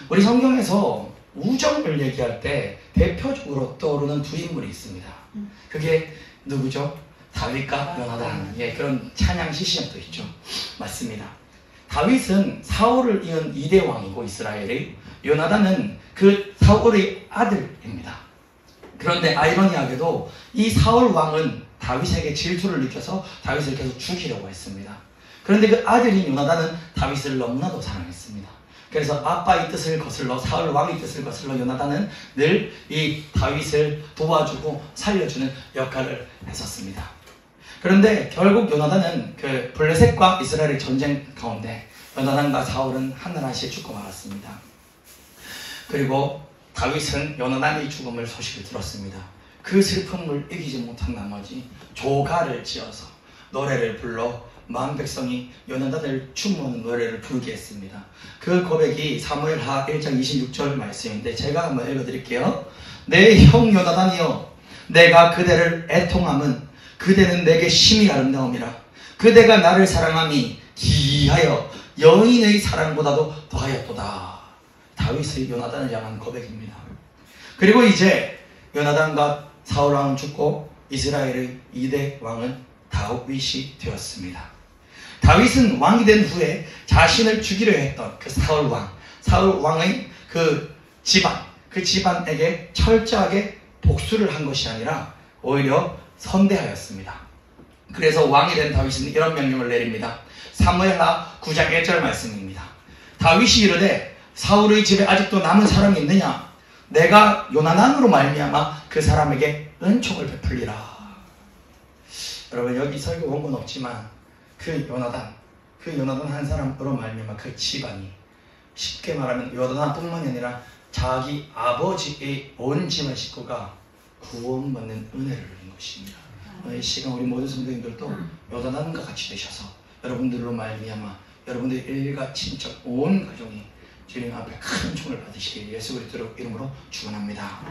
우리 성경에서 우정을 얘기할 때 대표적으로 떠오르는 두 인물이 있습니다. 그게 누구죠? 다윗과 요나단. 예, 그런 찬양 시시험도 있죠. 맞습니다. 다윗은 사울을 이은 2대 왕이고 이스라엘의, 요나단은 그 사울의 아들입니다. 그런데 아이러니하게도 이 사울 왕은 다윗에게 질투를 느껴서 다윗을 계속 죽이려고 했습니다. 그런데 그 아들인 요나단은 다윗을 너무나도 사랑했습니다. 그래서 아빠의 뜻을 거슬러, 사울 왕의 뜻을 거슬러 요나단은 늘 이 다윗을 도와주고 살려주는 역할을 했었습니다. 그런데 결국 요나단은 그 블레셋과 이스라엘의 전쟁 가운데 요나단과 사울은 하늘나라시에 죽고 말았습니다. 그리고 다윗은 요나단의 죽음을 소식을 들었습니다. 그 슬픔을 이기지 못한 나머지 조가를 지어서 노래를 불러 만 백성이 요나단을 추모하는 노래를 부르게 했습니다. 그 고백이 사무엘하 1장 26절 말씀인데 제가 한번 읽어드릴게요. 내 형 요나단이여, 내가 그대를 애통함은 그대는 내게 심히 아름다움이라. 그대가 나를 사랑함이 기하여 여인의 사랑보다도 더하였도다. 다윗의 요나단을 향한 고백입니다. 그리고 이제 요나단과 사울 왕은 죽고 이스라엘의 2대 왕은 다윗이 되었습니다. 다윗은 왕이 된 후에 자신을 죽이려 했던 그 사울 왕의 그 집안에게 철저하게 복수를 한 것이 아니라 오히려 선대하였습니다. 그래서 왕이 된 다윗은 이런 명령을 내립니다. 사무엘하 9장 1절 말씀입니다. 다윗이 이르되 사울의 집에 아직도 남은 사람이 있느냐? 내가 요나단으로 말미암아 그 사람에게 은총을 베풀리라. 여러분, 여기 설교 원고는 없지만 그 요나단 한 사람으로 말미암아 그 집안이, 쉽게 말하면 요나단뿐만이 아니라 자기 아버지의 온 집안 식구가 구원받는 은혜를 누린 것입니다. 이 시간 우리 모든 성도님들도 요나단과 같이 되셔서 여러분들로 말미암아 여러분들의 일가 친척 온 가정이 주님 앞에 큰 은총을 받으시길 예수 그리스도 이름으로 축원합니다.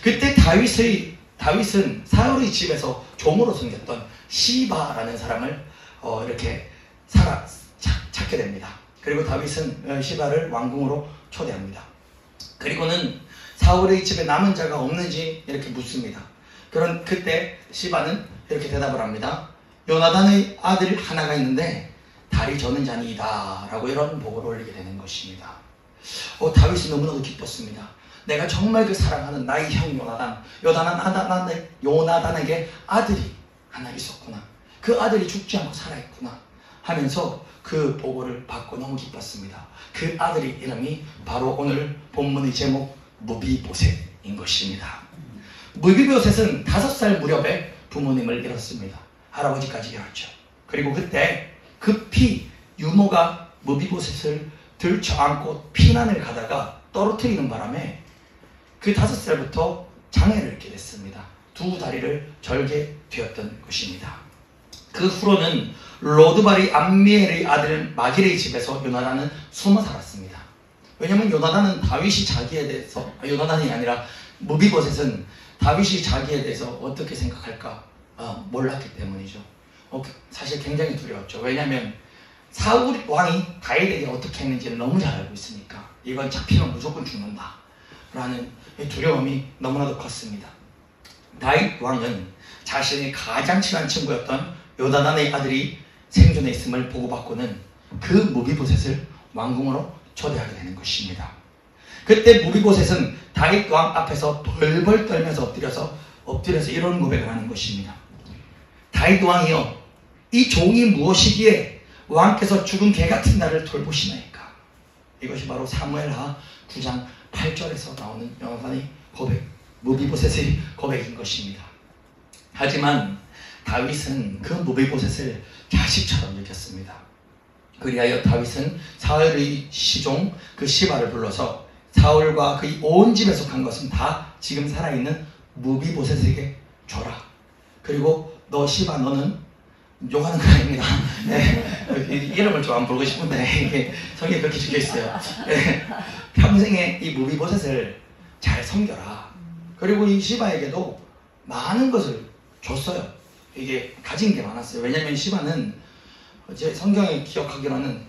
그때 다윗은 사울의 집에서 종으로 섬겼던 시바라는 사람을 이렇게 찾게 됩니다. 그리고 다윗은 시바를 왕궁으로 초대합니다. 그리고는 사울의 집에 남은 자가 없는지 이렇게 묻습니다. 그때 시바는 이렇게 대답을 합니다. 요나단의 아들 하나가 있는데 다리 저는 자니이다 라고 이런 보고를 올리게 되는 것입니다. 다윗은 너무나도 기뻤습니다. 내가 정말 그 사랑하는 나의 형 요나단에게 아들이 하나 있었구나. 그 아들이 죽지 않고 살아있구나 하면서 그 보고를 받고 너무 기뻤습니다. 그 아들의 이름이 바로 오늘 본문의 제목 무비보셋인 것입니다. 무비보셋은 5살 무렵에 부모님을 잃었습니다. 할아버지까지 잃었죠. 그리고 그때 급히 유모가 무비보셋을 들쳐안고 피난을 가다가 떨어뜨리는 바람에 그 5살부터 장애를 입게 됐습니다. 2 다리를 절게 되었던 것입니다. 그 후로는 로드발의 암미엘의 아들 마길의 집에서 요나단은 숨어 살았습니다. 왜냐하면 요나단이 아니라 무비보셋은 다윗이 자기에 대해서 어떻게 생각할까 몰랐기 때문이죠. 사실 굉장히 두려웠죠. 왜냐하면 사울 왕이 다윗에게 어떻게 했는지를 너무 잘 알고 있으니까 이건 잡히면 무조건 죽는다 라는 두려움이 너무나도 컸습니다. 다윗 왕은 자신의 가장 친한 친구였던 요나단의 아들이 생존해 있음을 보고받고는 그 무비보셋을 왕궁으로 초대하게 되는 것입니다. 그때 무비보셋은 다윗 왕 앞에서 벌벌 떨면서 엎드려서 이런 고백을 하는 것입니다. 다윗 왕이여, 이 종이 무엇이기에 왕께서 죽은 개같은 나를 돌보시나이까? 이것이 바로 사무엘하 9장 8절에서 나오는 요나단의 고백, 무비보셋의 고백인 것입니다. 하지만 다윗은 그 무비보셋을 자식처럼 여겼습니다. 그리하여 다윗은 사울의 시종 그 시바를 불러서 사울과 그의 온 집에 속한 것은 다 지금 살아있는 무비보셋에게 줘라. 그리고 너 시바, 너는 욕하는 거 아닙니다. 네, 이름을 좀 안 부르고 싶은데 이게 성경에 그렇게 적혀있어요. 네, 평생에 이 무비보셋을 잘 섬겨라. 그리고 이 시바에게도 많은 것을 줬어요. 이게 가진 게 많았어요. 왜냐하면 시바는 제 성경에 기억하기로는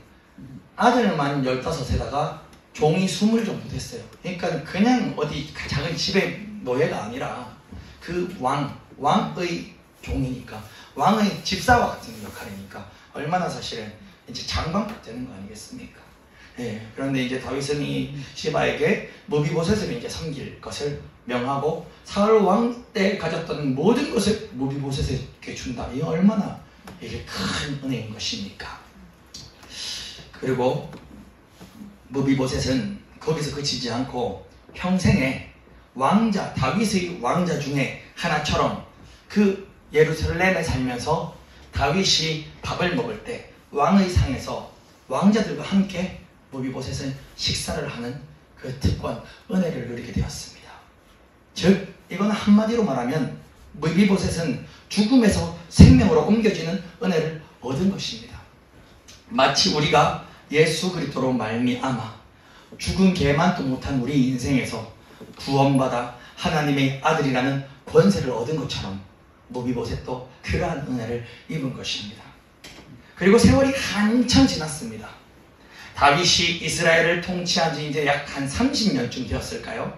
아들만 15에다가 종이 20 정도 됐어요. 그러니까 그냥 어디 작은 집의 노예가 아니라 그 왕의 종이니까, 왕의 집사와 같은 역할이니까 얼마나 사실은 이제 장관급 되는 거 아니겠습니까? 예, 그런데 이제 다윗은 이 시바에게 무비보셋을 이제 섬길 것을 명하고 사울 왕 때 가졌던 모든 것을 무비보셋에게 준다. 이게 얼마나 이게 큰 은혜인 것입니까? 그리고 무비보셋은 거기서 그치지 않고 평생에 왕자, 다윗의 왕자 중에 하나처럼 그 예루살렘에 살면서 다윗이 밥을 먹을 때 왕의 상에서 왕자들과 함께 무비보셋은 식사를 하는 그 특권, 은혜를 누리게 되었습니다. 즉 이건 한마디로 말하면 무비보셋은 죽음에서 생명으로 옮겨지는 은혜를 얻은 것입니다. 마치 우리가 예수 그리스도로 말미암아 죽은 개만도 못한 우리 인생에서 구원받아 하나님의 아들이라는 권세를 얻은 것처럼 무비보셋도 그러한 은혜를 입은 것입니다. 그리고 세월이 한참 지났습니다. 다윗이 이스라엘을 통치한 지 이제 약 한 30년쯤 되었을까요?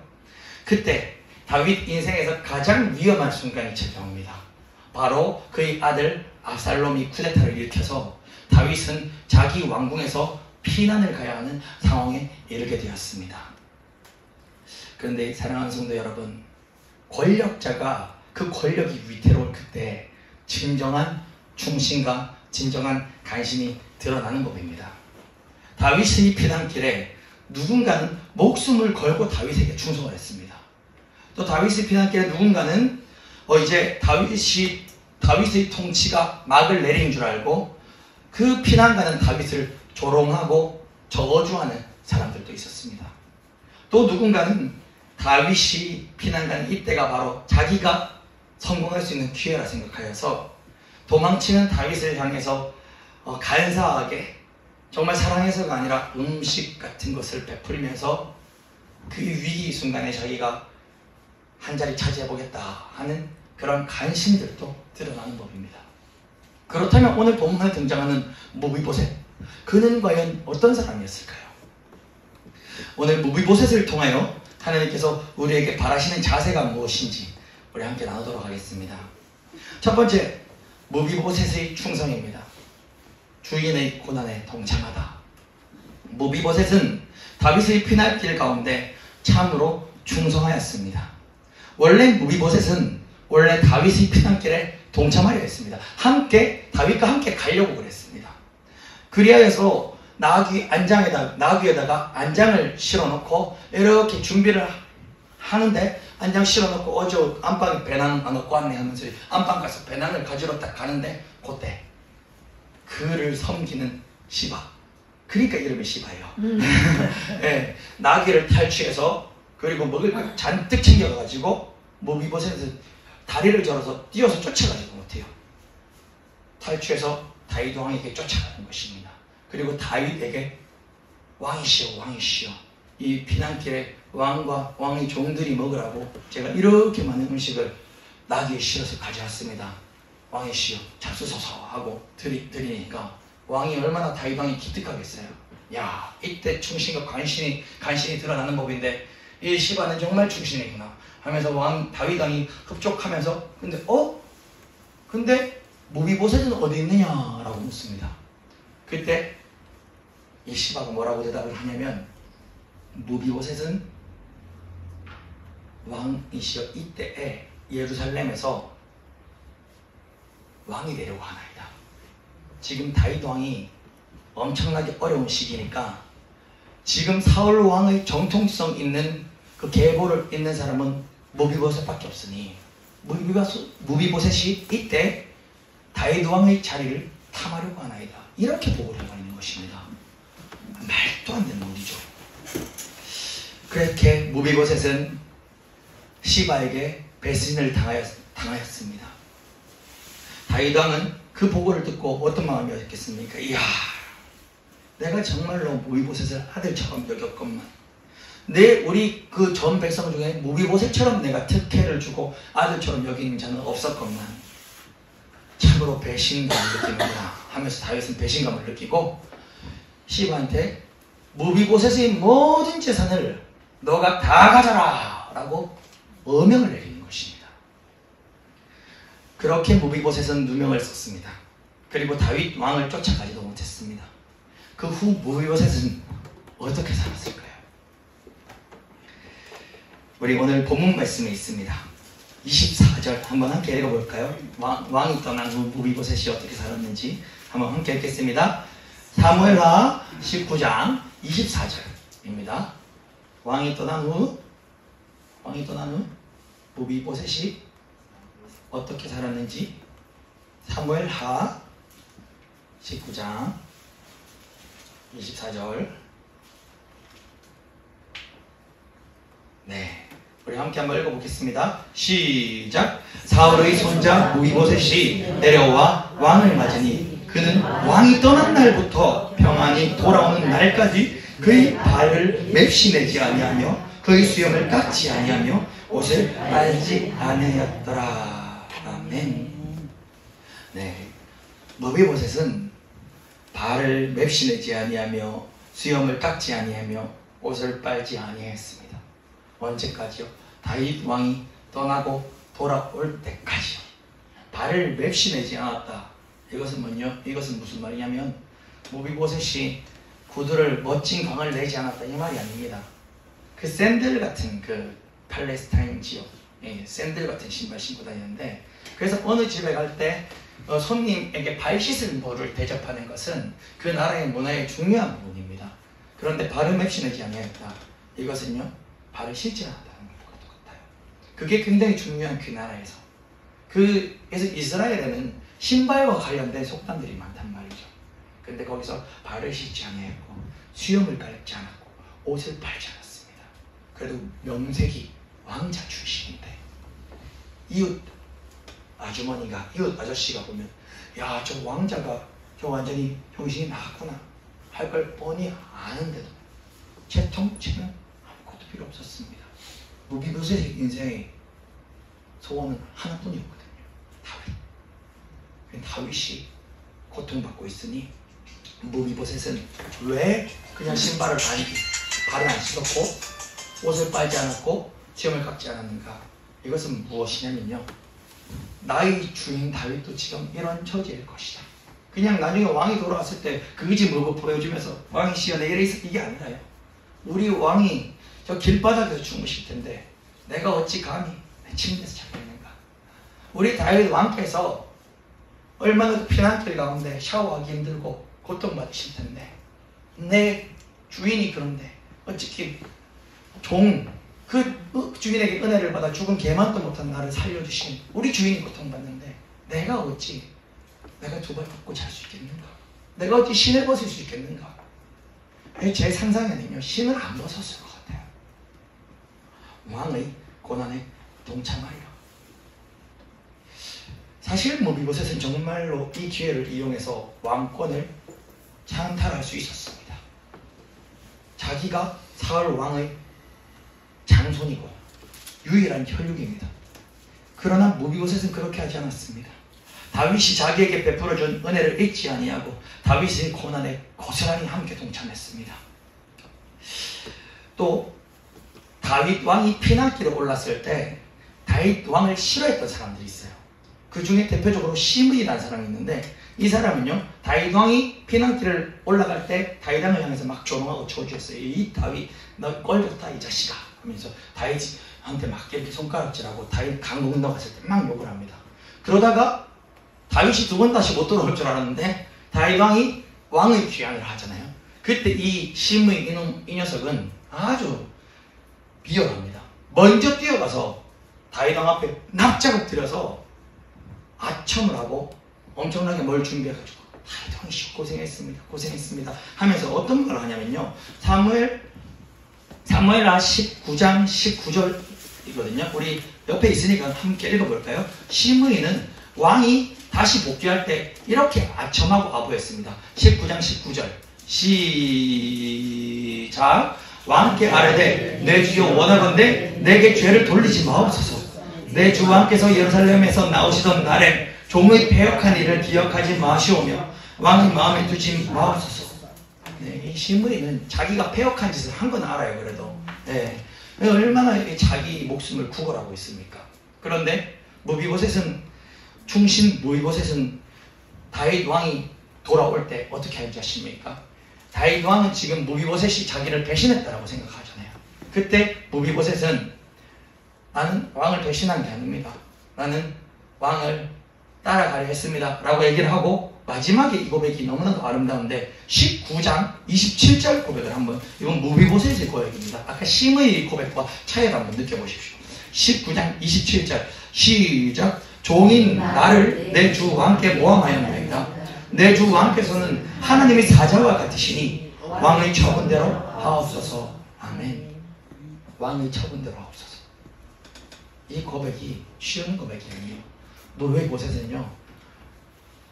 그때 다윗 인생에서 가장 위험한 순간이 찾아옵니다. 바로 그의 아들 압살롬이 쿠데타를 일으켜서 다윗은 자기 왕궁에서 피난을 가야 하는 상황에 이르게 되었습니다. 그런데 사랑하는 성도 여러분, 권력자가 그 권력이 위태로울 그때 진정한 충신과 진정한 간신이 드러나는 법입니다. 다윗의 피난길에 누군가는 목숨을 걸고 다윗에게 충성을 했습니다. 또 다윗의 피난길에 누군가는 이제 다윗의 통치가 막을 내린 줄 알고 그 피난가는 다윗을 조롱하고 저주하는 사람들도 있었습니다. 또 누군가는 다윗이 피난가는 이때가 바로 자기가 성공할 수 있는 기회라 생각하여서 도망치는 다윗을 향해서 간사하게 정말 사랑해서가 아니라 음식 같은 것을 베풀면서 그 위기 순간에 자기가 한 자리 차지해보겠다 하는 그런 간신들도 드러나는 법입니다. 그렇다면 오늘 본문에 등장하는 무비보셋, 그는 과연 어떤 사람이었을까요? 오늘 무비보셋을 통하여 하나님께서 우리에게 바라시는 자세가 무엇인지 우리 함께 나누도록 하겠습니다. 첫 번째, 무비보셋의 충성입니다. 주인의 고난에 동참하다. 무비보셋은 다윗의 피난길 가운데 참으로 충성하였습니다. 원래 무비보셋은 원래 다윗의 피난길에 동참하려 했습니다. 다윗과 함께 가려고 그랬습니다. 그리하여서 나귀에다가 안장을 실어놓고 이렇게 준비를 하는데, 안장 실어놓고 어제 안방에 배낭 안 넣고 왔네 하면서 안방 가서 배낭을 가지러 딱 가는데 그때 그를 섬기는 시바, 그러니까 이름이 시바예요. 네, 나귀를 탈취해서 그리고 먹을 걸 잔뜩 챙겨가지고 무비보셋은 다리를 절어서 뛰어서 쫓아가지도 못해요. 탈취해서 다윗 왕에게 쫓아가는 것입니다. 그리고 다윗에게 왕이시여 왕이시여, 이 피난길에 왕과 왕의 종들이 먹으라고 제가 이렇게 많은 음식을 나귀에 실어서 가져왔습니다. 왕이시여 잡수소서 하고 드리니까 왕이 얼마나 다윗 왕이 기특하겠어요. 야, 이때 충신과 간신이 드러나는 법인데 이 시바는 정말 충신이구나 하면서 다윗 왕이 흡족하면서 근데 무비보셋은 어디 있느냐라고 묻습니다. 그때 이 시바가 뭐라고 대답을 하냐면, 무비보셋은 왕이시여 이때에 예루살렘에서 왕이 되려고 하나이다. 지금 다윗 왕이 엄청나게 어려운 시기니까 지금 사울 왕의 정통성 있는 그 계보를 잇는 사람은 무비보셋밖에 없으니 무비보셋이 이때 다윗 왕의 자리를 탐하려고 하나이다. 이렇게 보고를 해버리는 것입니다. 말도 안 되는 일이죠. 그렇게 무비보셋은 시바에게 배신을 당하였습니다. 다윗 왕은 그 보고를 듣고 어떤 마음이었겠습니까? 이야, 내가 정말로 무비보셋을 아들처럼 여겼건만, 우리 그 전 백성 중에 무비보셋처럼 내가 특혜를 주고 아들처럼 여기는 자는 없었건만 참으로 배신감을 느끼는구나 하면서 다윗은 배신감을 느끼고 시바한테 무비보셋의 모든 재산을 너가 다 가져라 라고 어명을 내리는 것입니다. 그렇게 무비보셋은 누명을 썼습니다. 그리고 다윗 왕을 쫓아가지도 못했습니다. 그 후 무비보셋은 어떻게 살았을까요? 우리 오늘 본문 말씀에 있습니다. 24절 한번 함께 읽어볼까요? 왕이 떠난 후 무비보셋이 어떻게 살았는지 한번 함께 읽겠습니다. 사무엘하 19장 24절입니다. 왕이 떠난 후 무비보셋이 어떻게 살았는지 사무엘하 19장 24절. 네, 우리 함께 한번 읽어보겠습니다. 시작. 사울의 손자 무비보셋이 내려와 왕을 맞으니 그는 왕이 떠난 날부터 평안히 돌아오는 날까지 그의 발을 맵시내지 아니하며 그의 수염을 깎지 아니하며 옷을 빨지 아니하였더라. 아멘. 네, 무비보셋은 발을 맵시내지 아니하며 수염을 깎지 아니하며 옷을 빨지 아니했습니다. 언제까지요? 다윗 왕이 떠나고 돌아올 때까지요. 발을 맵시내지 않았다. 이것은 뭐냐? 이것은 무슨 말이냐면 무비보셋이 구두를 멋진 광을 내지 않았다 이 말이 아닙니다. 그 샌들 같은 그 팔레스타인 지역 샌들 같은 신발 신고 다니는데, 그래서 어느 집에 갈 때 손님에게 발 씻을 물을 대접하는 것은 그 나라의 문화의 중요한 부분입니다. 그런데 발을 맵시내지 아니했다. 이것은요, 발을 씻지 않았다는 것과 똑같아요. 그게 굉장히 중요한 그 나라에서. 그래서 이스라엘에는 신발과 관련된 속담들이 많단 말이죠. 근데 거기서 발을 씻지 아니했고 수염을 깔지 않았고 옷을 팔지 않았습니다. 그래도 명색이 왕자 출신인데 이웃 아주머니가, 이웃 아저씨가 보면 야, 저 왕자가 저 완전히 정신이 나갔구나 할 걸 뻔히 아는데도 채통치는 아무것도 필요 없었습니다. 무비보셋의 인생의 소원은 하나뿐이었거든요. 다윗이 고통받고 있으니 무비보셋은 왜 그냥 신발을 발을 안 씻었고 옷을 빨지 않았고 수염을 깎지 않았는가? 이것은 무엇이냐면요, 나의 주인 다윗도 지금 이런 처지일 것이다. 그냥 나중에 왕이 돌아왔을 때 그지 물고 보여주면서 왕이 시연해 이래 있어, 이게 아니라요. 우리 왕이 저 길바닥에서 주무실 텐데 내가 어찌 감히 내 침대에서 자고 있는가? 우리 다윗 왕께서 얼마나 피난길 가운데 샤워하기 힘들고 고통받으실 텐데 내 주인이 그런데 어찌 그 주인에게 은혜를 받아 죽은 개만도 못한 나를 살려주신 우리 주인이 고통받는데 내가 어찌 내가 두 발 뻗고 잘 수 있겠는가? 내가 어찌 신을 벗을 수 있겠는가? 제 상상에는요, 신을 안 벗었을 것 같아요. 왕의 고난에 동참하여. 사실 무비보셋은 정말로 이 기회를 이용해서 왕권을 찬탈할 수 있었습니다. 자기가 사울 왕의 장손이고 유일한 혈육입니다. 그러나 무비보셋은 그렇게 하지 않았습니다. 다윗이 자기에게 베풀어준 은혜를 잊지 아니하고 다윗의 고난에 고스란히 함께 동참했습니다. 또 다윗 왕이 피난길에 올랐을 때 다윗 왕을 싫어했던 사람들이 있어요. 그 중에 대표적으로 시므이라는 사람이 있는데, 이 사람은요, 다윗 왕이 피난길을 올라갈 때 다윗 왕을 향해서 막 조롱하고 저주했어요. 이 다윗 너 꼴렸다 이 자식아 하면서 다윗한테 막 이렇게 손가락질하고 다윗 강 건너갔을 때 막 욕을 합니다. 그러다가 다윗이 두 번 다시 못 돌아올 줄 알았는데 다윗 왕이 왕의 귀환을 하잖아요. 그때 이 시므이 이 녀석은 아주 비열합니다. 먼저 뛰어가서 다윗 왕 앞에 납작을 들여서 아첨을 하고 엄청나게 뭘 준비해가지고 다윗 왕이 고생했습니다 하면서 어떤 걸 하냐면요, 사무엘하 19장 19절이거든요. 우리 옆에 있으니까 함께 읽어볼까요? 시므이는 왕이 다시 복귀할 때 이렇게 아첨하고 아부했습니다. 19장 19절 시작. 왕께 아뢰되 내 주여 원하건대 내게 죄를 돌리지 마옵소서. 내 주 왕께서 예루살렘에서 나오시던 날에 종의 패역한 일을 기억하지 마시오며 왕의 마음에 두지 마옵소서. 네, 이 시므이는 자기가 패역한 짓을 한 건 알아요. 그래도 네, 얼마나 자기 목숨을 구걸하고 있습니까? 그런데 무비보셋은 무비보셋은 다윗 왕이 돌아올 때 어떻게 할지 아십니까? 다윗 왕은 지금 무비보셋이 자기를 배신했다라고 생각하잖아요. 그때 무비보셋은 나는 왕을 배신한 게 아닙니다. 나는 왕을 따라가려 했습니다 라고 얘기를 하고, 마지막에 이 고백이 너무나도 아름다운데 19장 27절 고백을 한번, 이건 무비보셋의 고백입니다. 아까 심의 고백과 차이를 한번 느껴보십시오. 19장 27절 시작. 종인 나를 내 주 왕께 모함하였나이다. 내 주 왕께서는 하나님의 사자와 같으시니 왕의 처분대로 하옵소서. 아멘. 왕의 처분대로 하옵소서. 이 고백이 쉬운 고백이 아니에요. 무비보셋은요,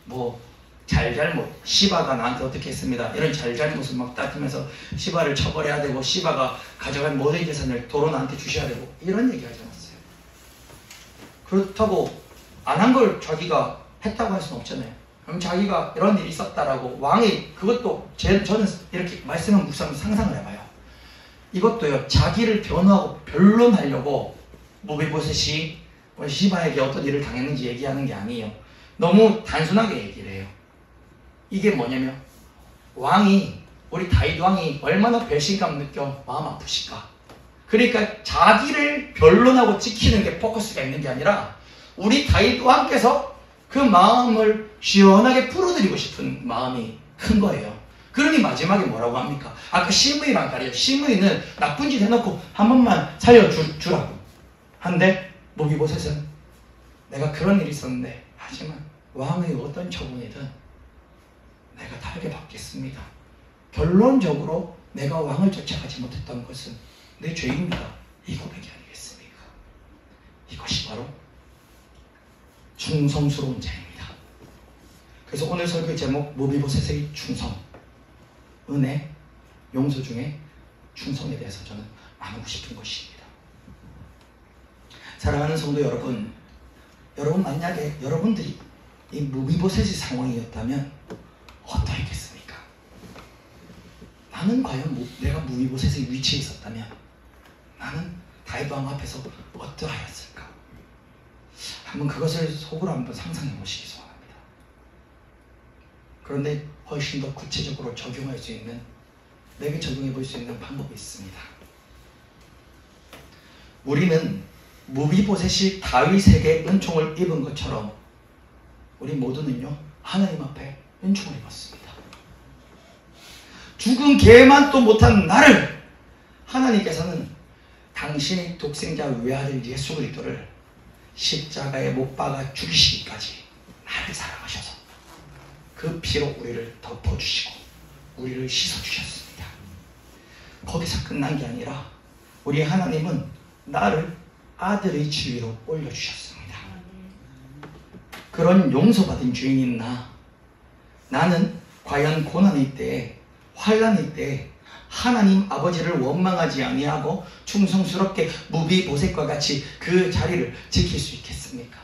뭐 잘잘못, 시바가 나한테 어떻게 했습니다, 이런 잘잘못을 막 따지면서 시바를 처벌해야 되고 시바가 가져간 모든 재산을 도로 나한테 주셔야 되고 이런 얘기 하지 않았어요. 그렇다고 안 한 걸 자기가 했다고 할 수는 없잖아요. 그럼 자기가 이런 일이 있었다라고 왕이, 그것도 저는 이렇게 말씀을 묵상하면서 상상을 해봐요. 이것도요, 자기를 변호하고 변론하려고 무비보셋이 시바에게 어떤 일을 당했는지 얘기하는 게 아니에요. 너무 단순하게 얘기를 해요. 이게 뭐냐면, 우리 다윗 왕이 얼마나 배신감 느껴 마음 아프실까. 그러니까 자기를 변론하고 지키는 게 포커스가 있는 게 아니라 우리 다윗 왕께서 그 마음을 시원하게 풀어드리고 싶은 마음이 큰 거예요. 그러니 마지막에 뭐라고 합니까? 아까 시므이랑 다르죠. 시므이는 나쁜 짓 해놓고 한 번만 살려주라고 한데, 무비보셋은 내가 그런 일이 있었는데, 하지만 왕의 어떤 처분이든 내가 다르게 받겠습니다. 결론적으로 내가 왕을 쫓아가지 못했던 것은 내 죄입니다. 이 고백이 아니겠습니까? 이것이 바로 충성스러운 자입니다. 그래서 오늘 설교 제목, 무비보셋의 충성, 은혜, 용서 중에 충성에 대해서 저는 나누고 싶은 것입니다. 사랑하는 성도 여러분, 만약에 여러분들이 이 무비보셋의 상황이었다면 어떠했겠습니까? 나는 과연 내가 무비보셋의 위치에 있었다면 나는 다윗 왕 앞에서 어떠하였을까? 한번 그것을 속으로 한번 상상해 보시기 소원합니다. 그런데 훨씬 더 구체적으로 적용할 수 있는, 내게 적용해 볼 수 있는 방법이 있습니다. 우리는 무비보셋이 다윗에게 은총을 입은 것처럼 우리 모두는요, 하나님 앞에 은총을 입었습니다. 죽은 개만도 못한 나를 하나님께서는 당신의 독생자 외아들 예수 그리스도를 십자가에 못 박아 죽이시기까지 나를 사랑하셔서 그 피로 우리를 덮어주시고 우리를 씻어주셨습니다. 거기서 끝난 게 아니라 우리 하나님은 나를 아들의 지위로 올려주셨습니다. 그런 용서받은 주인인 나는 과연 고난의 때에, 환난의 때에 하나님 아버지를 원망하지 아니하고 충성스럽게 무비보셋과 같이 그 자리를 지킬 수 있겠습니까?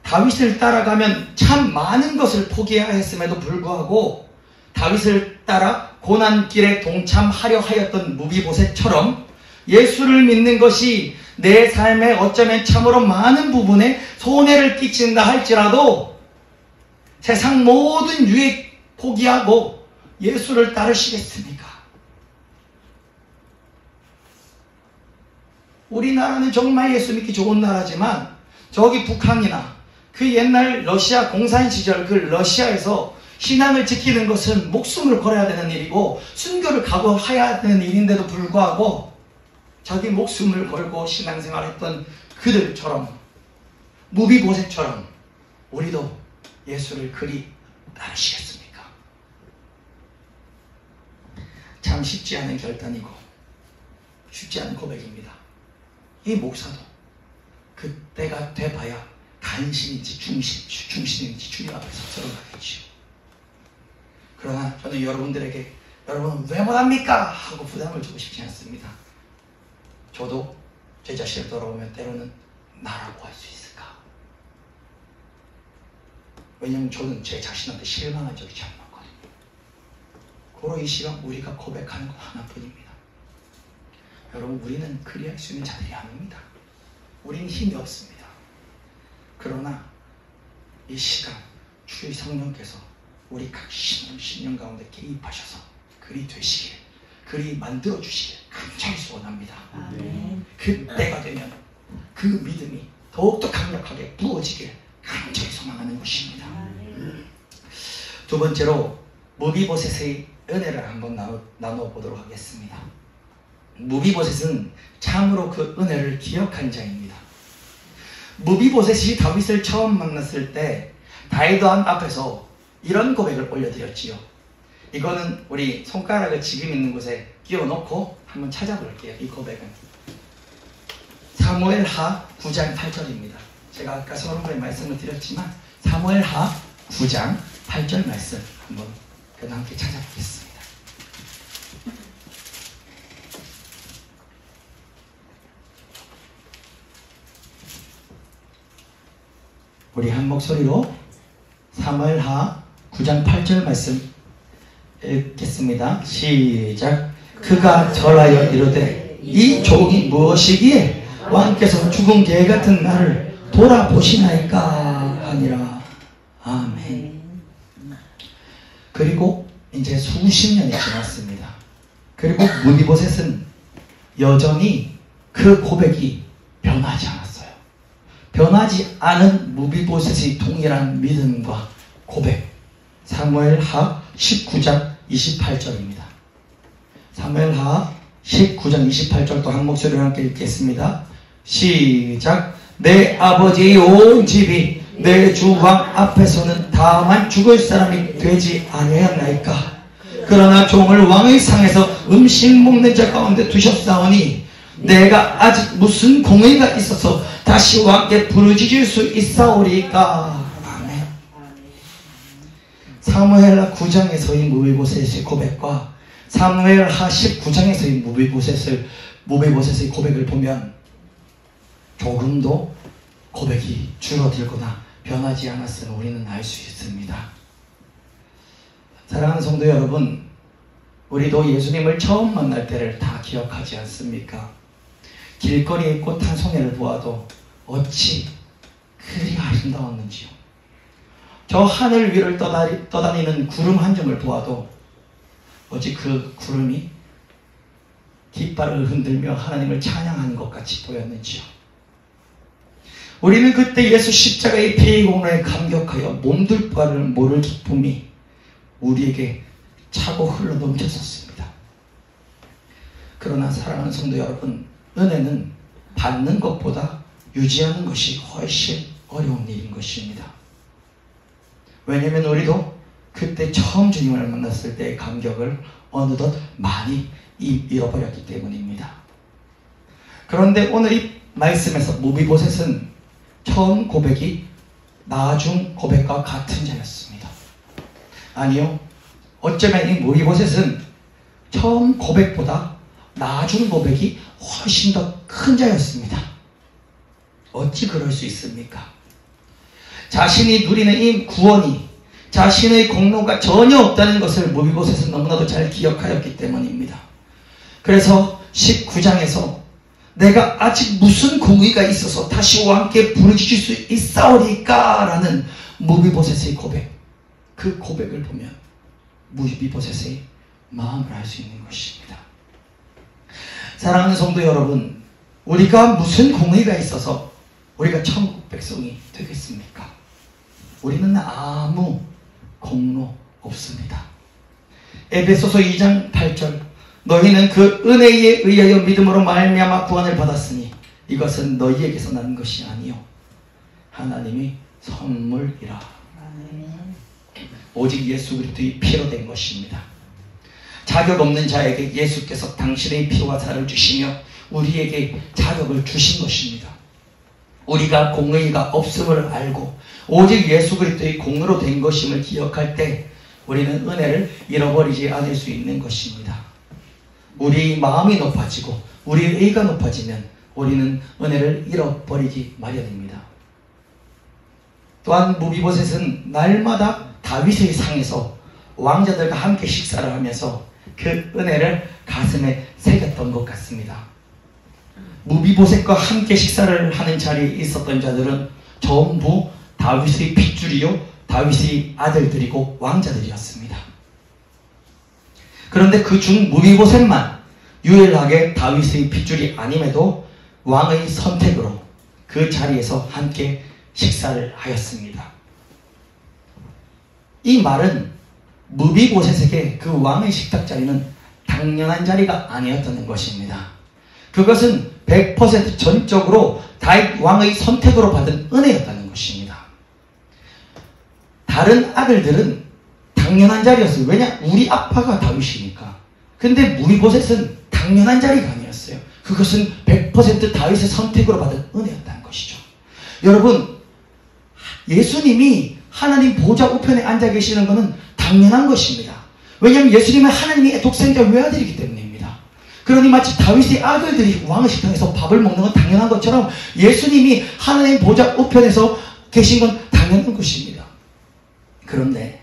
다윗을 따라가면 참 많은 것을 포기해야 했음에도 불구하고 다윗을 따라 고난길에 동참하려 하였던 무비보셋처럼 예수를 믿는 것이 내 삶에 어쩌면 참으로 많은 부분에 손해를 끼친다 할지라도 세상 모든 유익 포기하고 예수를 따르시겠습니까? 우리나라는 정말 예수 믿기 좋은 나라지만 저기 북한이나 그 옛날 러시아 공산 시절 그 러시아에서 신앙을 지키는 것은 목숨을 걸어야 되는 일이고 순교를 각오해야 되는 일인데도 불구하고 자기 목숨을 걸고 신앙생활했던 그들처럼, 무비보셋처럼 우리도 예수를 그리 따르시겠습니까? 참 쉽지 않은 결단이고 쉽지 않은 고백입니다. 이 목사도 그때가 돼봐야 간신인지 중신인지 주님 앞에서 들어가겠지요. 그러나 저는 여러분들에게 여러분은 왜 못합니까? 하고 부담을 주고 싶지 않습니다. 저도 제 자신을 돌아보면 때로는 나라고 할 수 있을까? 왜냐하면 저는 제 자신한테 실망한 적이 참 많거든요. 바로 이 시간 우리가 고백하는 것 하나뿐입니다. 여러분, 우리는 그리할 수 있는 자들이 아닙니다. 우리는 힘이 없습니다. 그러나 이 시간 주의 성령께서 우리 각 신령 가운데 개입하셔서 그리 되시길, 그리 만들어 주시길 간절히 소원합니다. 그때가 되면 그 믿음이 더욱더 강력하게 부어지길 간절히 소망하는 것입니다. 두 번째로 무비보셋의 은혜를 한번 나눠보도록 하겠습니다. 무비보셋은 참으로 그 은혜를 기억한 자입니다. 무비보셋이 다윗을 처음 만났을 때 다윗 왕 앞에서 이런 고백을 올려드렸지요. 이거는 우리 손가락을 지금 있는 곳에 끼워놓고 한번 찾아볼게요. 이 고백은 사무엘하 9장 8절입니다. 제가 아까 서론부에 말씀을 드렸지만 사무엘하 9장 8절 말씀 한번 함께 찾아보겠습니다. 우리 한 목소리로 사무엘하 9장 8절 말씀 읽겠습니다. 시작. 그가 절하여 이르되 이 종이 무엇이기에 왕께서 죽은 개 같은 나를 돌아보시나이까 하니라. 아멘. 그리고 이제 수십 년이 지났습니다. 그리고 무비보셋은 여전히 그 고백이 변하지 않았어요. 변하지 않은 무비보셋의 동일한 믿음과 고백. 사무엘하 19장 28절입니다. 사무엘하 19장 28절 또 한 목소리로 함께 읽겠습니다. 시작. 내 아버지의 온 집이 내 주 왕 앞에서는 다만 죽을 사람이 되지 아니하였나이까. 그러나 종을 왕의 상에서 음식 먹는 자 가운데 두셨사오니 내가 아직 무슨 공의가 있어서 다시 왕께 부르짖을 수 있사오리까. 아멘. 사무엘하 9장에서의 무비보셋의 고백과 사무엘하 19장에서의 무비보셋의 고백을 보면 조금도 고백이 줄어들거나 변하지 않았음을 우리는 알 수 있습니다. 사랑하는 성도 여러분, 우리도 예수님을 처음 만날 때를 다 기억하지 않습니까? 길거리에 꽃 한 송이를 보아도 어찌 그리 아름다웠는지요. 저 하늘 위를 떠다니는 구름 한 점을 보아도 어찌 그 구름이 깃발을 흔들며 하나님을 찬양하는 것 같이 보였는지요. 우리는 그때 예수 십자가의 피의 공로에 감격하여 몸둘 바를 모를 기쁨이 우리에게 차고 흘러 넘쳤었습니다. 그러나 사랑하는 성도 여러분, 은혜는 받는 것보다 유지하는 것이 훨씬 어려운 일인 것입니다. 왜냐하면 우리도 그때 처음 주님을 만났을 때의 감격을 어느덧 많이 잃어버렸기 때문입니다. 그런데 오늘 이 말씀에서 무비보셋은 처음 고백이 나중 고백과 같은 자였습니다. 아니요, 어쩌면 이 무비보셋은 처음 고백보다 나중 고백이 훨씬 더 큰 자였습니다. 어찌 그럴 수 있습니까? 자신이 누리는 이 구원이 자신의 공로가 전혀 없다는 것을 무비보셋은 너무나도 잘 기억하였기 때문입니다. 그래서 19장에서 내가 아직 무슨 공의가 있어서 다시 왕께 부르짖을 수 있사오리까 라는 무비보셋의 고백, 그 고백을 보면 무비보셋의 마음을 알 수 있는 것입니다. 사랑하는 성도 여러분, 우리가 무슨 공의가 있어서 우리가 천국 백성이 되겠습니까? 우리는 아무 공로 없습니다. 에베소서 2장 8절, 너희는 그 은혜에 의하여 믿음으로 말미암아 구원을 받았으니 이것은 너희에게서 난 것이 아니요 하나님의 선물이라. 오직 예수 그리스도의 피로 된 것입니다. 자격 없는 자에게 예수께서 당신의 피와 살을 주시며 우리에게 자격을 주신 것입니다. 우리가 공의가 없음을 알고 오직 예수 그리스도의 공로로 된 것임을 기억할 때 우리는 은혜를 잃어버리지 않을 수 있는 것입니다. 우리 마음이 높아지고 우리의 의가 높아지면 우리는 은혜를 잃어버리기 마련입니다. 또한 무비보셋은 날마다 다윗의 상에서 왕자들과 함께 식사를 하면서 그 은혜를 가슴에 새겼던 것 같습니다. 무비보셋과 함께 식사를 하는 자리에 있었던 자들은 전부 다윗의 핏줄이요 다윗의 아들들이고 왕자들이었습니다. 그런데 그 중 무비보셋만 유일하게 다윗의 핏줄이 아님에도 왕의 선택으로 그 자리에서 함께 식사를 하였습니다. 이 말은 무비보셋에게 그 왕의 식탁 자리는 당연한 자리가 아니었다는 것입니다. 그것은 100% 전적으로 다윗 왕의 선택으로 받은 은혜였다는 것입니다. 다른 아들들은 당연한 자리였어요. 왜냐? 우리 아빠가 다윗이니까. 근데 무비보셋은 당연한 자리가 아니었어요. 그것은 100% 다윗의 선택으로 받은 은혜였다는 것이죠. 여러분, 예수님이 하나님 보좌 우편에 앉아 계시는 것은 당연한 것입니다. 왜냐하면 예수님은 하나님의 독생자 외아들이기 때문입니다. 그러니 마치 다윗의 아들들이 왕의 식탁에서 밥을 먹는 건 당연한 것처럼 예수님이 하나님 보좌 우편에서 계신 건 당연한 것입니다. 그런데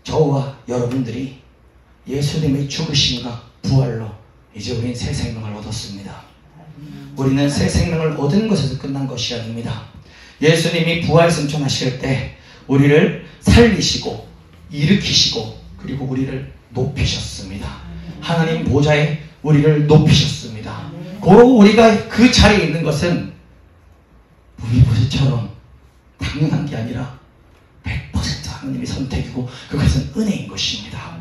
저와 여러분들이 예수님의 죽으심과 부활로 이제 우리는 새 생명을 얻었습니다. 우리는 새 생명을 얻은 것에서 끝난 것이 아닙니다. 예수님이 부활 승천하실 때 우리를 살리시고 일으키시고 그리고 우리를 높이셨습니다. 하나님 보좌에 우리를 높이셨습니다. 고로 우리가 그 자리에 있는 것은 무비보셋처럼 당연한 게 아니라 100% 하나님의 선택이고 그것은 은혜인 것입니다.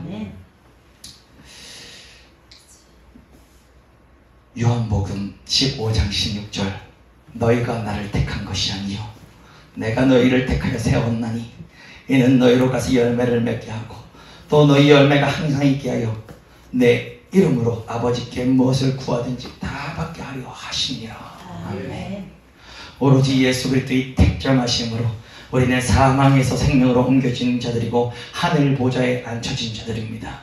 요한복음 15장 16절 너희가 나를 택한 것이 아니요 내가 너희를 택하여 세웠나니 이는 너희로 가서 열매를 맺게 하고 또 너희 열매가 항상 있게 하여 내 이름으로 아버지께 무엇을 구하든지 다 받게 하려 하시니라. 아멘. 오로지 예수 그리스도의 택정하심으로 우리는 사망에서 생명으로 옮겨진 자들이고 하늘 보좌에 앉혀진 자들입니다.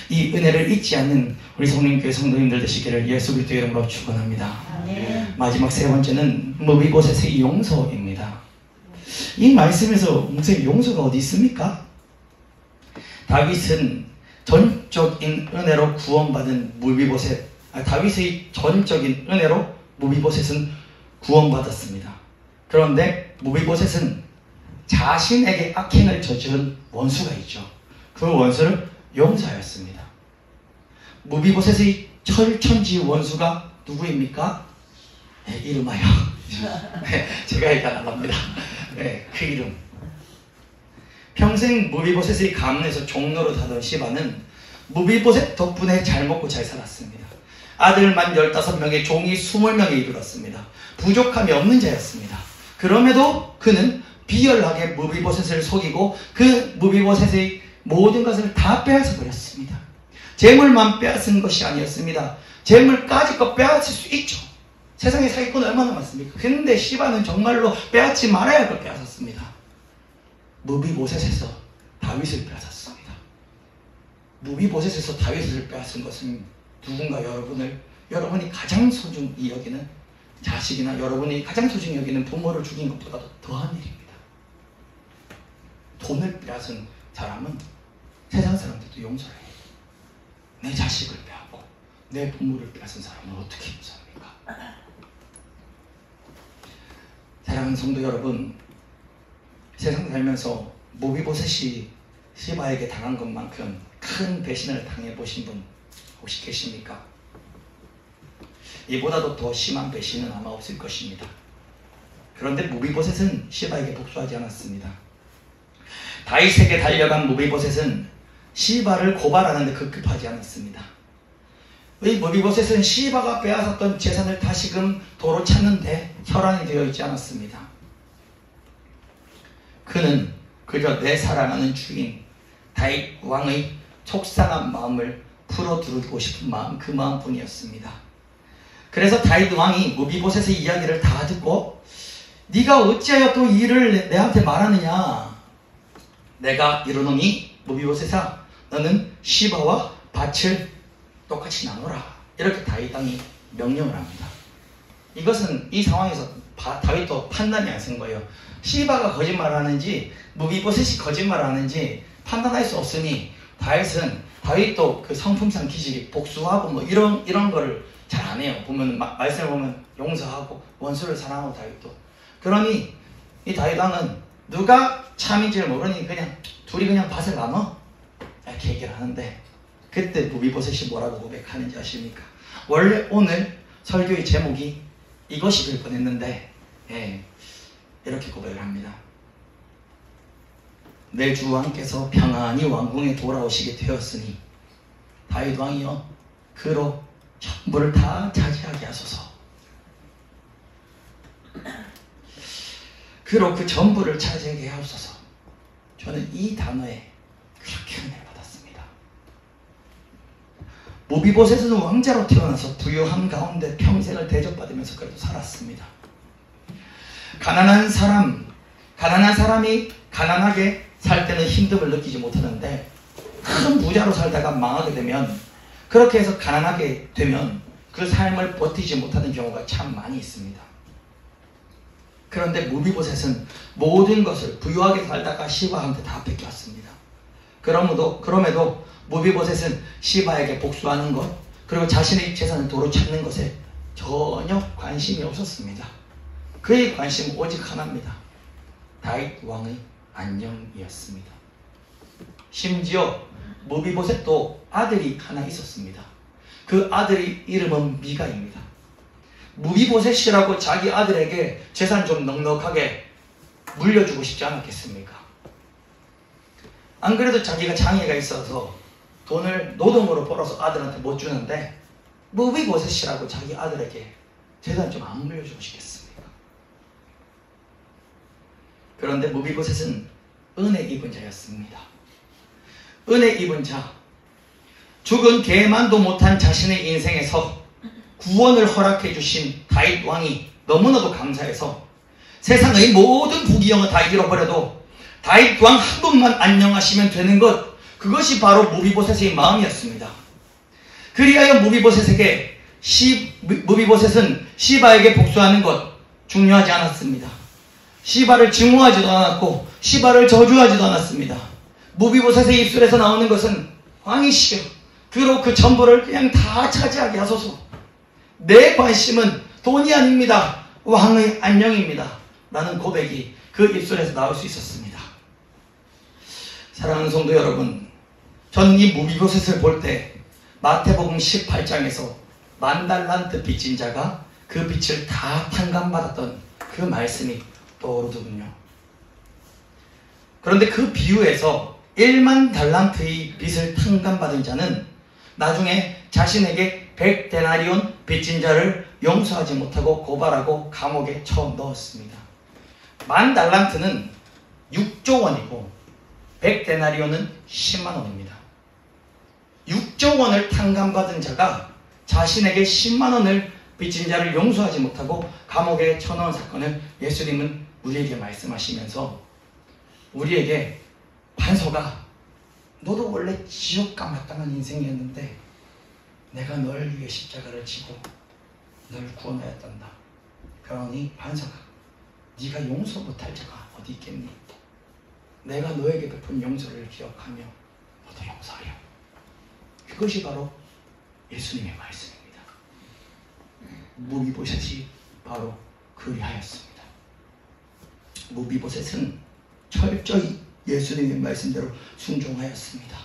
이 은혜를 잊지 않는 우리 성령교회 성도님들 되시기를 예수 그리스도의 이름으로 축원합니다. 아멘. 마지막 세 번째는 무비보셋의 용서입니다. 이 말씀에서 목사님 용서가 어디 있습니까? 다윗은 전적인 은혜로 구원받은 무비보셋, 다윗의 전적인 은혜로 무비보셋은 구원받았습니다. 그런데 무비보셋은 자신에게 악행을 저지른 원수가 있죠. 그 원수를 용서하였습니다. 무비보셋의 철천지 원수가 누구입니까? 네, 이름하여 제가 얘기 안 합니다. 네, 그 이름. 평생 무비보셋의 가문에서 종로로 하던 시바는 무비보셋 덕분에 잘 먹고 잘 살았습니다. 아들만 15명에 종이 20명에 이르렀습니다. 부족함이 없는 자였습니다. 그럼에도 그는 비열하게 무비보셋을 속이고 그 무비보셋의 모든 것을 다 빼앗아 버렸습니다. 재물만 빼앗은 것이 아니었습니다. 재물까지 거 빼앗을 수 있죠. 세상에 사기꾼 얼마나 많습니까? 근데 시바는 정말로 빼앗지 말아야 할 걸 빼앗았습니다. 무비보셋에서 다윗을 빼앗았습니다. 무비보셋에서 다윗을 빼앗은 것은 누군가 여러분이 가장 소중히 여기는 자식이나 여러분이 가장 소중히 여기는 부모를 죽인 것보다도 더한 일입니다. 돈을 빼앗은 사람은 세상 사람들도 용서를 해요. 내 자식을 빼앗고 내 부모를 빼앗은 사람은 어떻게 용서합니까? 사랑하는 성도 여러분, 세상 살면서 무비보셋이 시바에게 당한 것만큼 큰 배신을 당해보신 분 혹시 계십니까? 이보다도 더 심한 배신은 아마 없을 것입니다. 그런데 무비보셋은 시바에게 복수하지 않았습니다. 다윗에게 달려간 무비보셋은 시바를 고발하는데 급급하지 않았습니다. 이 무비보셋은 시바가 빼앗았던 재산을 다시금 도로 찾는데 혈안이 되어 있지 않았습니다. 그는 그저 내 사랑하는 주인 다윗 왕의 속상한 마음을 풀어두고 싶은 마음, 그 마음뿐이었습니다. 그래서 다윗 왕이 무비보셋의 이야기를 다 듣고 네가 어찌하여 또 이 일을 내한테 말하느냐? 내가 이르노니 무비보셋아 너는 시바와 밭을 똑같이 나누라. 이렇게 다윗 왕이 명령을 합니다. 이것은 이 상황에서 다윗도 판단이 안 쓴 거예요. 시바가 거짓말하는지 무비보셋이 거짓말하는지 판단할 수 없으니 다윗도 그 성품상 기질이 복수하고 뭐 이런 거를 잘 안 해요. 보면 말씀을 보면 용서하고 원수를 사랑하고 다윗도. 그러니 이 다윗 왕은 누가 참인지를 모르니 그냥 둘이 그냥 밭을 나눠 이렇게 얘기를 하는데, 그때 무비보셋이 뭐라고 고백하는지 아십니까? 원래 오늘 설교의 제목이 이것이 될 뻔했는데 이렇게 고백을 합니다. 내 주 왕께서 평안히 왕궁에 돌아오시게 되었으니 다윗 왕이여 그로 전부를 다 차지하게 하소서. 그로 그 전부를 차지하게 하소서. 저는 이 단어에 그렇게 은혜를 받았습니다. 무비보셋은 왕자로 태어나서 부유함 가운데 평생을 대접받으면서 그래도 살았습니다. 가난한 사람이 가난하게 살 때는 힘듦을 느끼지 못하는데, 큰 부자로 살다가 망하게 되면, 그렇게 해서 가난하게 되면 그 삶을 버티지 못하는 경우가 참 많이 있습니다. 그런데 무비보셋은 모든 것을 부유하게 살다가 시바한테 다 뺏겼습니다. 그럼에도 무비보셋은 시바에게 복수하는 것, 그리고 자신의 재산을 도로 찾는 것에 전혀 관심이 없었습니다. 그의 관심은 오직 하나입니다. 다윗 왕의 안녕이었습니다. 심지어 무비보셋도 아들이 하나 있었습니다. 그 아들의 이름은 미가입니다. 무비보셋이라고 자기 아들에게 재산 좀 넉넉하게 물려주고 싶지 않았겠습니까? 안 그래도 자기가 장애가 있어서 돈을 노동으로 벌어서 아들한테 못 주는데, 무비보셋이라고 자기 아들에게 재산 좀 안 물려주고 싶겠습니까? 그런데 무비보셋은 은혜 입은 자였습니다. 은혜 입은 자, 죽은 개만도 못한 자신의 인생에서 구원을 허락해 주신 다윗 왕이 너무나도 감사해서 세상의 모든 부귀영을 다 잃어버려도 다윗 왕 한 분만 안녕하시면 되는 것, 그것이 바로 무비보셋의 마음이었습니다. 그리하여 무비보셋은 시바에게 복수하는 것 중요하지 않았습니다. 시바를 증오하지도 않았고 시바를 저주하지도 않았습니다. 무비보셋의 입술에서 나오는 것은 왕이시여 그로 그 전부를 그냥 다 차지하게 하소서. 내 관심은 돈이 아닙니다. 왕의 안녕입니다. 라는 고백이 그 입술에서 나올 수 있었습니다. 사랑하는 성도 여러분, 전 이 무비보셋을 볼 때 마태복음 18장에서 10,000달란트 빚진 자가 그 빚을 다 탕감받았던 그 말씀이 떠오르더군요. 그런데 그 비유에서 10,000달란트의 빚을 탕감받은 자는 나중에 자신에게 100데나리온 빚진 자를 용서하지 못하고 고발하고 감옥에 처음 넣었습니다. 10,000달란트는 6조 원이고 100데나리온은 10만 원입니다. 6조 원을 탕감받은 자가 자신에게 10만 원을 빚진 자를 용서하지 못하고 감옥에 쳐넣은 사건을 예수님은 우리에게 말씀하시면서 우리에게 판서가 너도 원래 지옥과 마땅한 인생이었는데 내가 널 위해 십자가를 지고 널 구원하였단다. 그러니 판서가 네가 용서 못할 자가 어디 있겠니? 내가 너에게 베푼 용서를 기억하며 너도 용서하려. 그것이 바로 예수님의 말씀입니다. 무비보셋이 바로 그리하였습니다. 무비보셋은 철저히 예수님의 말씀대로 순종하였습니다.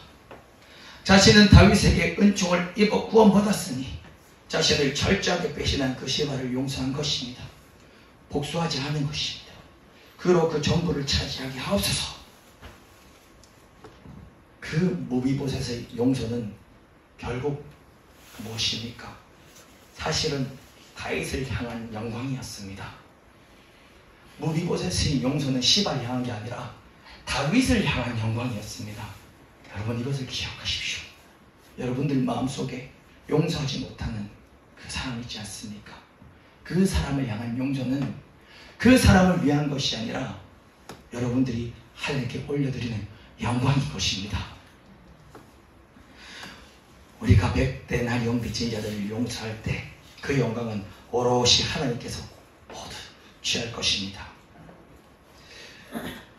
자신은 다윗에게 은총을 입어 구원받았으니 자신을 철저하게 배신한 그 시바를 용서한 것입니다. 복수하지 않은 것입니다. 그로 그 전부를 차지하게 하옵소서. 그 무비보셋의 용서는 결국 무엇입니까? 사실은 다윗을 향한 영광이었습니다. 무비보셋의 용서는 시바를 향한 게 아니라 다윗을 향한 영광이었습니다. 여러분 이것을 기억하십시오. 여러분들 마음속에 용서하지 못하는 그 사람 있지 않습니까? 그 사람을 향한 용서는 그 사람을 위한 것이 아니라 여러분들이 하나님께 올려드리는 영광인 것입니다. 우리가 100데나리온 빚진 자들을 용서할 때 그 영광은 오롯이 하나님께서 모두 취할 것입니다.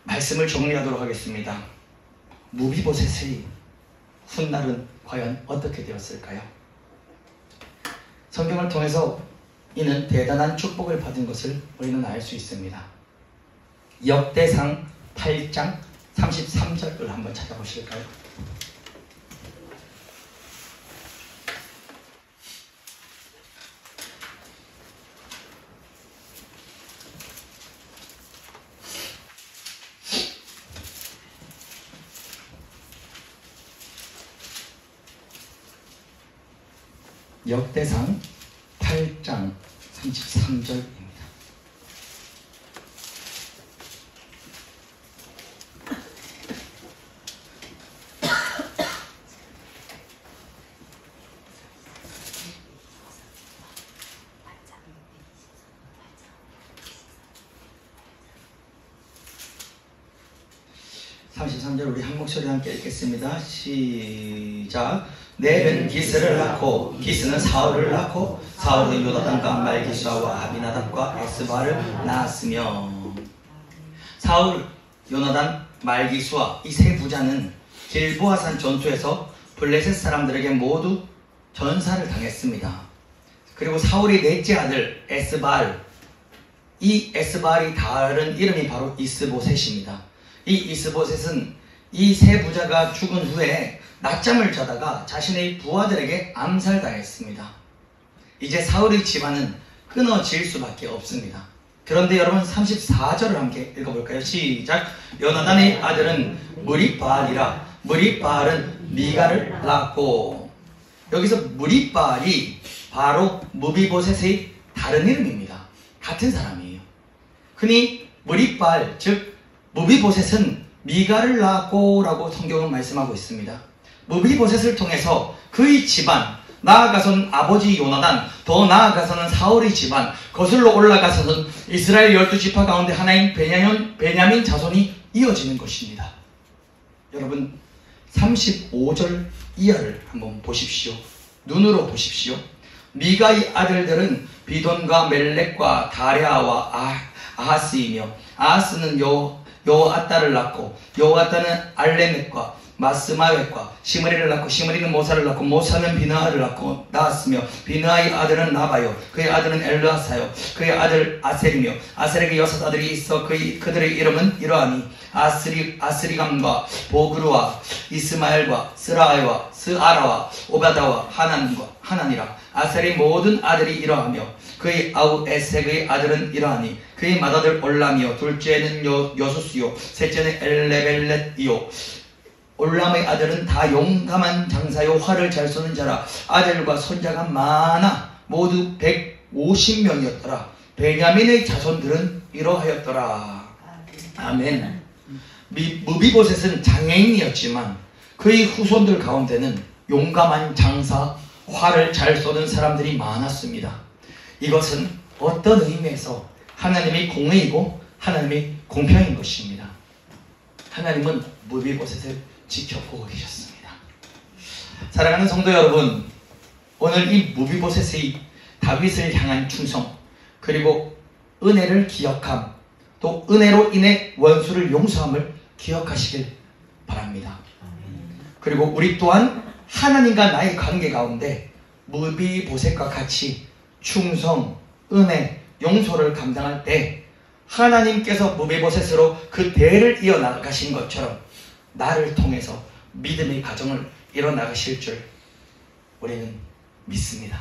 말씀을 정리하도록 하겠습니다. 무비보셋의 훗날은 과연 어떻게 되었을까요? 성경을 통해서 이는 대단한 축복을 받은 것을 우리는 알 수 있습니다. 역대상 8장 33절을 한번 찾아보실까요? 역대상 8장 33절입니다. 우리 한 목소리 함께 읽겠습니다. 시작. 넬은 기스를 낳고 기스는 사울을 낳고 사울은 요나단과 말기수아와 아비나답과 에스바를 낳았으며, 사울, 요나단, 말기수아 이 세 부자는 길보아산 전투에서 블레셋 사람들에게 모두 전사를 당했습니다. 그리고 사울의 넷째 아들 에스바알, 이 에스바알이 다른 이름이 바로 이스보셋입니다. 이 이스보셋은 이 세 부자가 죽은 후에 낮잠을 자다가 자신의 부하들에게 암살당했습니다. 이제 사울의 집안은 끊어질 수밖에 없습니다. 그런데 여러분 34절을 함께 읽어볼까요? 시작. 요나단의 아들은 무리바알이라 무리바알은 미가를 낳았고, 여기서 무리바알이 바로 무비보셋의 다른 이름입니다. 같은 사람이에요. 흔히 무리바알 즉 무비보셋은 미가를 낳았고 라고 성경은 말씀하고 있습니다. 무비보셋을 통해서 그의 집안, 나아가서는 아버지 요나단, 더 나아가서는 사울의 집안, 거슬러 올라가서는 이스라엘 12지파 가운데 하나인 베냐민 자손이 이어지는 것입니다. 여러분 35절 이하를 한번 보십시오. 눈으로 보십시오. 미가의 아들들은 비돈과 멜렉과 다랴와 아하스이며, 아하스는 여호아따를 낳고 여호아따는 알레멧과 마스마웻과 시므리를 낳고 시므리는 모사를 낳고 모사는 비느하를 낳았으며, 비느하의 아들은 나바요 그의 아들은 엘르아사요 그의 아들 아셀이며, 아셀에게 6아들이 있어 그들의 이름은 이러하니 아스리감과 보그루와 이스마엘과 스라아와 스아라와 오바다와 하난이라. 아셀의 모든 아들이 이러하며 그의 아우 에색의 아들은 이러하니 그의 맏아들 올람이요 둘째는 여수스요 셋째는 엘레벨렛이요. 올람의 아들은 다 용감한 장사요 활을 잘 쏘는 자라. 아들과 손자가 많아 모두 150명이었더라. 베냐민의 자손들은 이러하였더라. 아멘. 무비보셋은 장애인이었지만 그의 후손들 가운데는 용감한 장사, 활을 잘 쏘는 사람들이 많았습니다. 이것은 어떤 의미에서 하나님의 공의이고 하나님의 공평인 것입니다. 하나님은 무비보셋을 지켜보고 계셨습니다. 사랑하는 성도 여러분, 오늘 이 무비보셋의 다윗을 향한 충성, 그리고 은혜를 기억함, 또 은혜로 인해 원수를 용서함을 기억하시길 바랍니다. 그리고 우리 또한 하나님과 나의 관계 가운데 무비보셋과 같이 충성, 은혜, 용서를 감당할 때 하나님께서 무비보셋으로 그 대를 이어나가신 것처럼 나를 통해서 믿음의 가정을 이뤄나가실 줄 우리는 믿습니다.